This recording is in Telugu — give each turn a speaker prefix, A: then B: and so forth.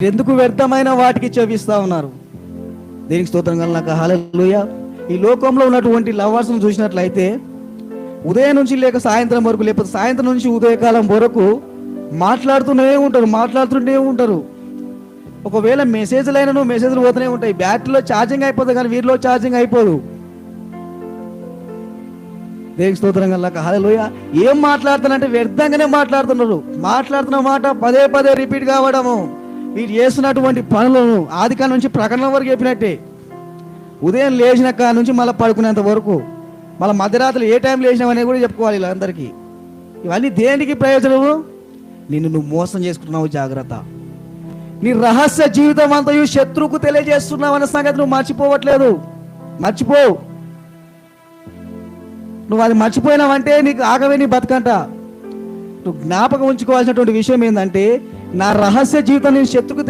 A: ఎందుకు వ్యర్థమైన వాటికి చెవిస్తా ఉన్నారు? దేనికి స్తోత్రం కలగాక. హల్లెలూయా. ఈ లోకంలో ఉన్నటువంటి లవర్స్ను చూసినట్లయితే ఉదయం నుంచి లేక సాయంత్రం వరకు, లేకపోతే సాయంత్రం నుంచి ఉదయకాలం వరకు మాట్లాడుతూనే ఉంటారు. ఒకవేళ మెసేజ్లు పోతూనే ఉంటాయి. బ్యాటరీలో ఛార్జింగ్ అయిపోతుంది, కానీ వీరిలో ఛార్జింగ్ అయిపోదు. దేవునికి స్తోత్రం కలగాక. హల్లెలూయా. ఏం మాట్లాడుతారంటే వ్యర్థంగానే మాట్లాడుతున్న మాట పదే పదే రిపీట్ కావడము. వీరు చేస్తున్నటువంటి పనులను ఆదికాండం నుంచి ప్రకటన వరకు చెప్పినట్టే. ఉదయం లేచిన కాడ నుంచి మళ్ళీ పడుకునేంత వరకు, మళ్ళీ మధ్యరాత్రి ఏ టైం లేచినామనేది కూడా చెప్పుకోవాలి వీళ్ళందరికీ. ఇవన్నీ దేనికి ప్రయోజనము? నువ్వు మోసం చేసుకుంటున్నావు, జాగ్రత్త. నీ రహస్య జీవితం అంతయు శత్రువుకు తెలియజేస్తున్నావు అన్న సంగతి నువ్వు మర్చిపోవు. నువ్వు అది మర్చిపోయినావంటే నీకు ఆగవే నీ బతుకంట. నువ్వు జ్ఞాపకం ఉంచుకోవాల్సినటువంటి విషయం ఏంటంటే, నా రహస్య జీవితం నేను శత్రుకు